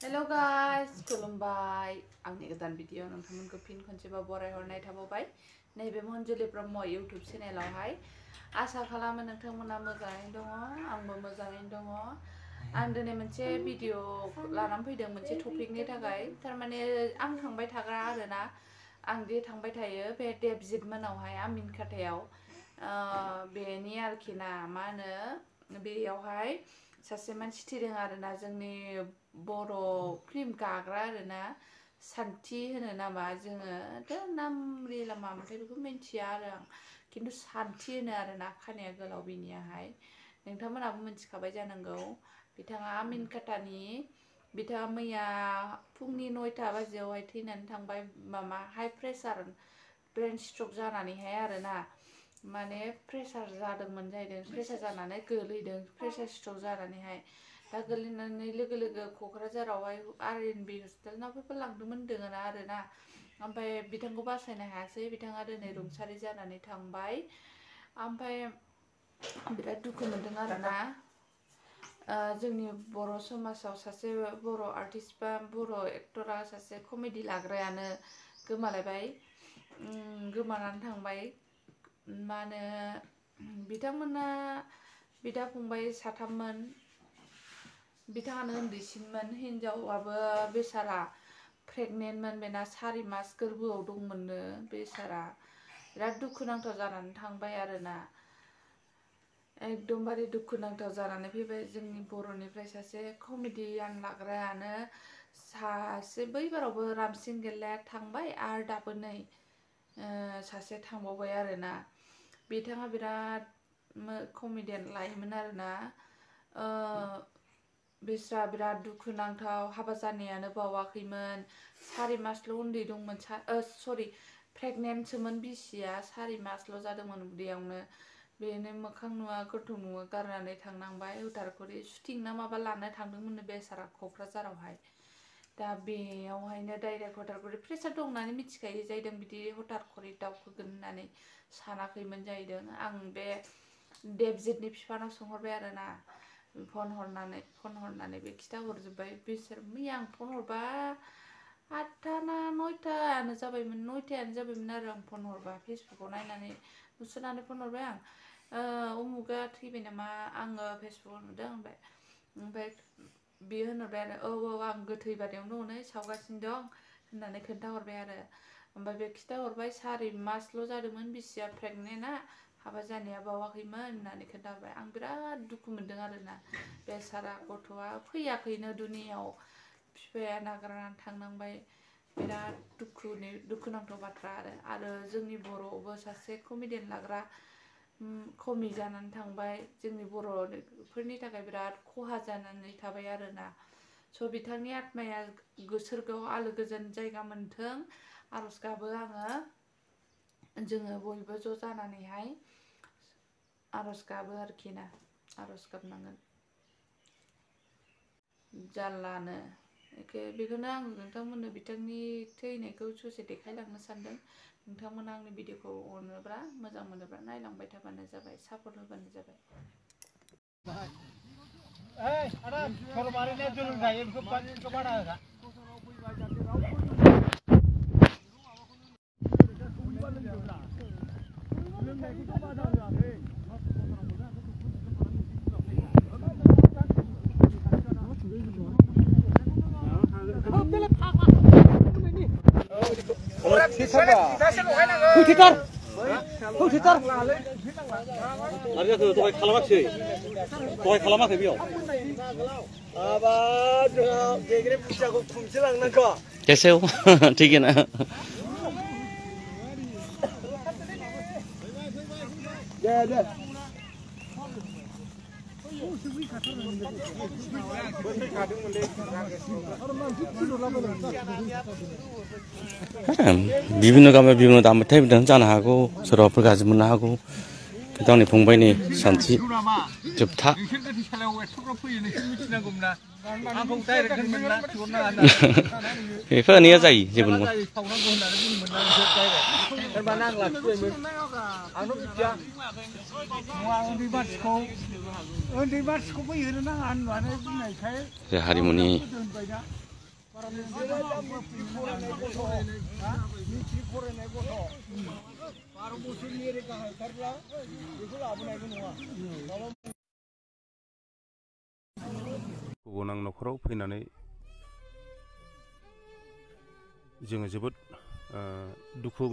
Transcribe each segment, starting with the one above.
Hello guys, kulumbay. Angni goदान video नोंथांमोनखौ फिन खनसेबाव बरायहरनाय थाबावबाय नैबे मनजुलि ब्रह्म इउट्यूब चेनेलावहाय आसा खालामो नोंथांमोना मोजाङैनो दङ आंबो मोजाङैनो दङ आं दिनै मोनसे भिडिअ लानानै फैदों मोनसे टपिकनि थाखाय थारमाने आं थांबाय थाग्रा आरोना आं दि थांबाय थायो बे देबजित मोनावहाय आमिन खाथायाव बेनि आरोखि ना मा होनो बेयावहाय सासे मानसि थैदों आरोना जोंनि बर' फिल्म गाग्रा आरोना santi होनो नामा जोङो नाम रिला मामोनथाय बेखौ मिन्थिया आरो आं खिन्थु santi होनो आरोना खानाया गोलाव बिनियाहाय नोंथांमोनाबो मिथिखाबाय जानांगौ बिथाङा आमिन खाथानि बिथाङा मैया फुंनि 9टा बाजियावहाय थैनानै थांबाय मामा हाइ प्रेसार ब्रेन स्ट्रक जानानैहाय आरोना माने प्रेसार जादोंमोन जाहैदों प्रेसार जानानै गोलैदों प्रेसार स्ट्रक जानानैहाय दा गोलैनानै लोगो लोगो क'क्राझारावहाय आरएनबि हस्पिटालावबो लांदोंमोन होनदों आरोना ओमफ्राय बिथांखौ बासायनो हायासै बिथाङा दिनै रुंसारि जानानै थांबाय ओमफ्राय बिराद दुखु मोनदों आरोना जोंनि बर' समाजाव सासे बर' आर्टिस्ट बा बर' एक्टरा सासे कमेडि लाग्रायानो गोमालायबाय गोमानानै थांबाय मा होनो बिथांमोना बिदा फंबाय साथाममोन बिथाङानो उन्दैसिनमोन हिनजावाबो बेसारा प्रेगनेन्टमोन बेना 4 मास गोरबोआव दंमोननो बेसारा बिराद दुखुनांथाव जानानै थांबाय आरोना एकदमबारे दुखुनांथाव जानानै फैबाय जोंनि बर'निफ्राय सासे कमेडियान लाग्रायानो सासे बैबारावबो रामसिं गेल्लाया थांबाय आरो दाबो नै सासे थांबावबाय आरोना बिथाङा बिराद कमेडियान लायोमोन आरोना बिस्रा बिराद दुखुनांथाव हाबा जानायानो बावाखैमोन 4 मासल' उन्दै दंमोन सरि प्रेगनेन्टसोमोन बिसिया 4 मासल' जादोंमोन उदैयावनो बेनो मोखां नुवा गन्थं नुवा गारनानै थांनांबाय उदालगुरि शुटिं ना माबा लानो थांदोंमोननो बेसारा क'क्राझारावहाय दा बेयावहायनो डाइरेक्ट उदालगुरि प्रेसार दं होननानै मिथिखायो जाहैदों बिदि हथारखरि दावखोगोन होननानै सानाखैमोन जाहैदों आं बे देबजितनि बिफानाव सोंहरबाय आरोना फन हरनानै बे खिथाहरजोब्बाय बिसोर मैया आं फन हरबा 8टा ना 9टायानो जाबायमोन आरो आं फन हरबा फेसबुकाव नायनानै नुसोनानै फन हरबाय आं उमुगा थैबाय नामा आङो फेसबुकाव नुदों ओमफ्राय बियो होनहरबाय आरो औ आं गोथै बारियावनो दङ नै सावगासिनो दं होननानै खोन्थाहरबाय आरो ओमफ्राय बे खिथाहरबाय 4 मासल' जादोंमोन बिसिया प्रेगनेन्टआ हाबा जानाया बावाखैमोन होननानै खोन्थाहरबाय आं बिराद दुखु मोनदों आरोना बेसारा गथ'आ फैयाखैनो दुनियाव बिफाया नागारनानै थांनांबाय बिराद दुखुनांथाव बाथ्रा आरो जोंनि बर'आवबो सासे कमेडियान लाग्रा खमि जानानै थांबाय जोंनि बर'फोरनि थाखाय बिराद खहा जानानै थाबाय आरोना स' बिथांनि आत्माया सोरगोआव आलो गोजोन जायगा मोनथों आरज गाबो आङो जोङो बयबो ज' जानानैहाय आरज गाबो आरोखि ना आरज गाबनांगोन जारलानो बेखौनो आं नोंथांमोननो बिथांनि थैनायखौ ससे देखायलांनो सानदों नोंथांमोना आंनि भिडिअखौ अनोब्ला मोजां मोनोब्ला नायलांबाय थाबानो जाबाय सापर्ट होबानो जाबाय कैसे हो ठीक है ना विभिन्न गामियाव विभिन्न दामबाथाय जानो हागौ सोरबाफोर गाज्रि मोननो हागौ खिन्थु आंनि फंबायनि सानथि जोबथा बेफोर होननाया जायो जेबो नङा हारिमुनि गोनां न'खराव फैनानै जोङो जोबोद दुखु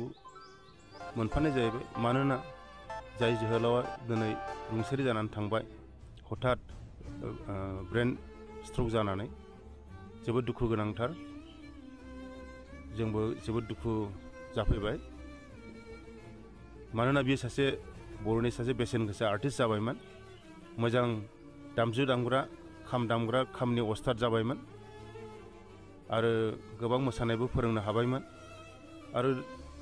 मोनफानाय जाहैबाय मानोना जाय जोहोलावा दिनै रुंसारि जानानै थांबाय हठात ब्रेन स्ट्रक जानानै जोबोद दुखु गोनांथार जोंबो जोबोद दुखु जाफैबाय मानोना बियो सासे बर'नि सासे बेसेन गोसा आर्टिस्ट जाबायमोन मोजां दामजु दामग्रा खाम दामग्रा खामनि अस्ताद जाबायमोन आरो गोबां मोसानायबो फोरोंनो हाबायमोन आरो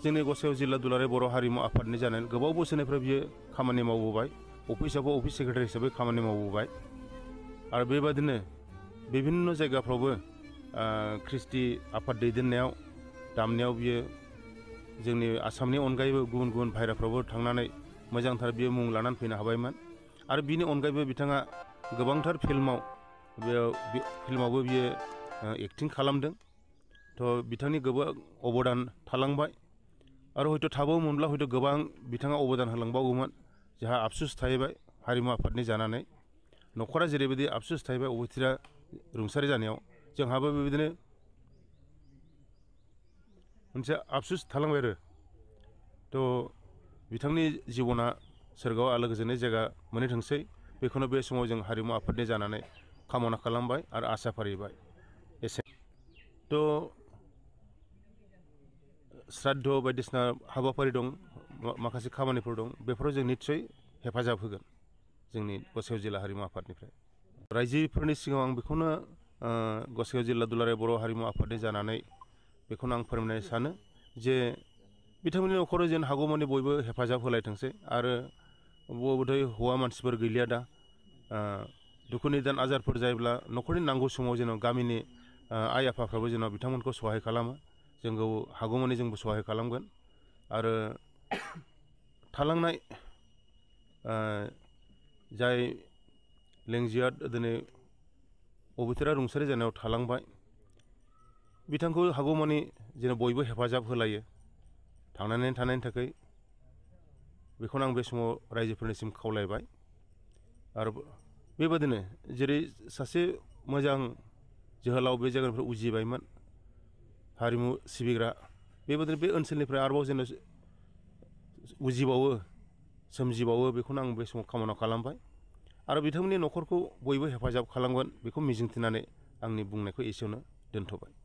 जोंनि गसाइगाव जिल्ला दुलाराय बर' हारिमु आफादनि जानानै गोबाव बोसोरनिफ्राय बियो खामानि मावबोबाय अफिसावबो अफिस सेक्रेटारि हिसाबै खामानि मावबोबाय आरो बेबादिनो बिभिन्न जायगाफ्रावबो ख्रिस्टि आफाद दैदेननायाव दामनायाव बियो जोंनि आसामनि अनगायैबो गुबुन गुबुन बाहेराफ्रावबो थांनानै मोजांथार बियो मुं लानानै फैनो हाबायमोन आरो बिनि अनगायैबो बिथाङा गोबांथार फिल्मावबो बियो एक्टिं खालामदों थ' बिथांनि गोबां अबदान थालांबाय आरो हयथ' थाबावोमोनब्ला हयथ' गोबां बिथाङा अबदान होलांबावगौमोन जोंहा आफसुस थाहैबाय हारिमु आफादनि जानानै न'खरा जेरैबायदि आफसुस थाहैबाय अबथिरा रुंसारि जानायाव जोंहाबो बेबायदिनो मोनसे आफसुस थालांबाय आरो थ' बिथांनि जिबना सोरगोआव आलो गोजोनै जायगा मोनहैथोंसै बेखौनो बे समाव जों हारिमु आफादनि जानानै कामना खालामबाय आरो आसा फारिबाय एसे थ' श्राद्ध बायदिसिना हाबाफारि दं माखासे खामानिफोर दं बेफोराव जों निस्सय हेफाजाब होगोन जोंनि गसाइगाव जिल्ला हारिमु आफादनिफ्राय रायजोफोरनि सिगाङाव आं बेखौनो गसाइगाव जिल्ला दुलाराय बर' हारिमु आफादनि जानानै बेखौनो आं फोरमायनो सानो जे बिथांमोननि न'खराव जेन हागौमानि बयबो हेफाजाब होलायथोंसै आरो बबेथाय हौवा मानसिफोर गैलिया दा दुखु निदान आजारफोर जायोब्ला न'खरनि नांगौ समाव जेन गामिनि आइ आफाफ्राबो जेन बिथांमोनखौ सहाय खालामो जोंखौ हागौमानि जोंबो सहाय खालामगोन आरो थालांनाय जाय लेंजिया दिनै अबथिरा रुंसारि जानायाव थालांबाय बिथांखौ हागौमानि जेन बयबो हेफाजाब होलायो थांनानै थानायनि थाखाय बेखौनो आं बे समाव रायजोफोरनिसिम खावलायबाय आरो बेबादिनो जेरै सासे मोजां जोहोलाव बे जायगानिफ्राय उजिबायमोन हारिमु सिबिग्रा बेबादिनो बे ओनसोलनिफ्राय आरोबाव जेन उजिबावो सोमजिबावो बेखौनो आं बे समाव कामना खालामबाय आरो बिथांमोननि न'खरखौ बयबो हेफाजाब खालामगोन बेखौ मिजिंथिनानै आंनि बुंनायखौ एसेयावनो दोनथ'बाय